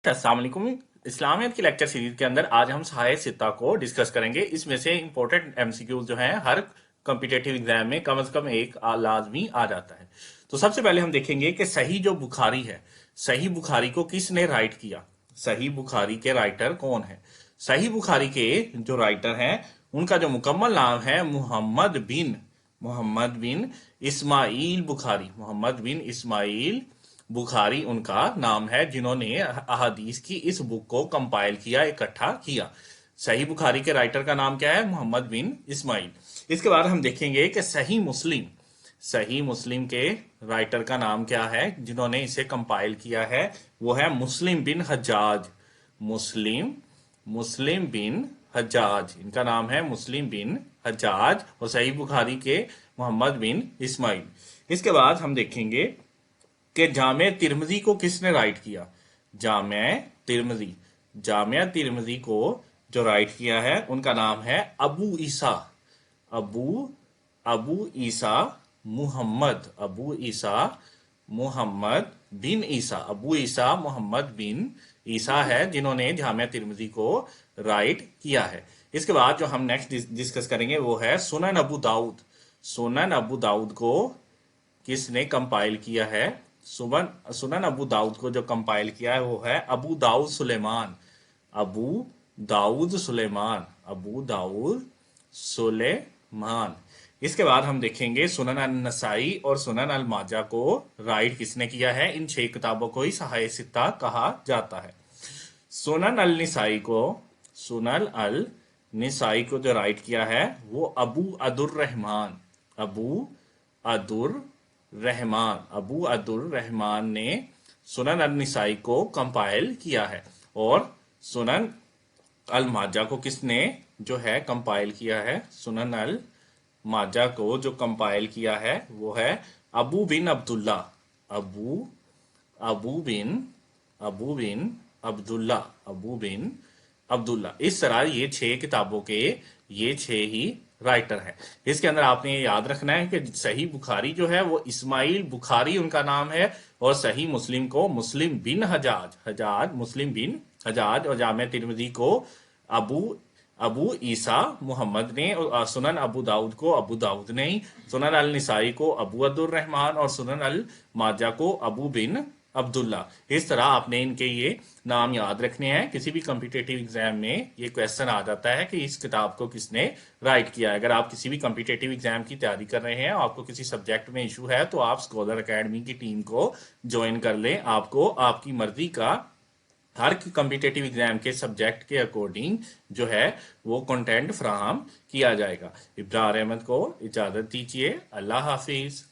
السلام علیکم۔ اسلامیت کی لیکچر سیریز کے اندر آج ہم سہائے ستہ کو ڈسکس کریں گے۔ اس میں سے امپورٹنٹ ایم سی کیوز جو ہیں ہر کمپیٹیٹیو ایگزام میں کم از کم ایک لازمی آ جاتا ہے۔ تو سب سے پہلے ہم دیکھیں گے کہ صحیح جو بخاری ہے، صحیح بخاری کو کس نے رائٹ کیا، صحیح بخاری کے رائٹر کون ہے۔ صحیح بخاری کے جو رائٹر ہیں ان کا جو مکمل نام ہے محمد بن اسماعیل بخاری۔ محمد بن اسماعیل بخاری ان کا نام ہے، جنہوں نے احادیث کی اس بک کو کمپائل کیا، اکٹھا کیا۔ صحیح بخاری کے رائٹر کا نام کیا ہے؟ محمد بن اسماعیل۔ اس کے بعد ہم دیکھیں گے کہ صحیح مسلم کے رائٹر کا نام کیا ہے، جنہوں نے اسے کمپائل کیا ہے، وہ ہے مسلم بن حجاج۔ مسلم بن حجاج، ان کا نام ہے مسلم بن حجاج، اور صحیح بخاری کے محمد بن اسماعیل۔ اس کے بعد ہم دیکھیں گے کہ جامع ترمذی کو کس نے رائٹ کیا۔ جامع ترمذی کو جو رائٹ کیا ہے ان کا نام ہے ابو عیسیٰ محمد بن عیسیٰ ہے، جنہوں نے جامع ترمذی کو رائٹ کیا ہے۔ اس کے بعد جو ہم نیکسٹ ڈسکس کریں گے وہ ہے سنن ابو داؤد کو کس نے کمپائل کیا ہے۔ سنن ابو داؤد کو جو کمپائل کیا ہے وہ ہے ابو داؤد سلیمان۔ اس کے بعد ہم دیکھیں گے سنن النسائی اور سنن الماجہ کو رائٹ کس نے کیا ہے۔ ان 6 کتابوں کو ہی صحائح ستہ کہا جاتا ہے۔ سنن النسائی کو جو رائٹ کیا ہے وہ ابو عبد الرحمن نے سنن النسائی کو کمپائل کیا ہے، اور سنن الماجہ کو کس نے جو ہے کمپائل کیا ہے۔ سنن الماجہ کو جو کمپائل کیا ہے وہ ہے ابو بن عبداللہ۔ اس طرح یہ 6 کتابوں کے یہ 6 ہی رائٹر ہیں۔ اس کے اندر آپ نے یہ یاد رکھنا ہے کہ صحیح بخاری جو ہے وہ اسماعیل بخاری ان کا نام ہے، اور صحیح مسلم کو مسلم بن حجاج، اور جامع ترمذی کو ابو عیسیٰ محمد نے، اور سنن ابو داؤد کو ابو داؤد نے، سنن النسائی کو ابو عبد الرحمن، اور سنن الماجہ کو ابو بن عبداللہ۔ اس طرح آپ نے ان کے یہ نام یاد رکھنے ہیں۔ کسی بھی کمپیٹیٹیو ایگزام میں یہ کویسچن آ جاتا ہے کہ اس کتاب کو کس نے رائٹ کیا ہے۔ اگر آپ کسی بھی کمپیٹیٹیو ایگزام کی تیاری کر رہے ہیں، آپ کو کسی سبجیکٹ میں ایشو ہے، تو آپ اسکالر اکیڈمی کی ٹیم کو جوائن کر لیں۔ آپ کو آپ کی مرضی کا ہر کمپیٹیٹیو ایگزام کے سبجیکٹ کے اکارڈنگ جو ہے وہ کنٹینٹ فراہم کیا جائے گا۔ ابرار احمد کو اجازت دیجیے۔ اللہ حافظ۔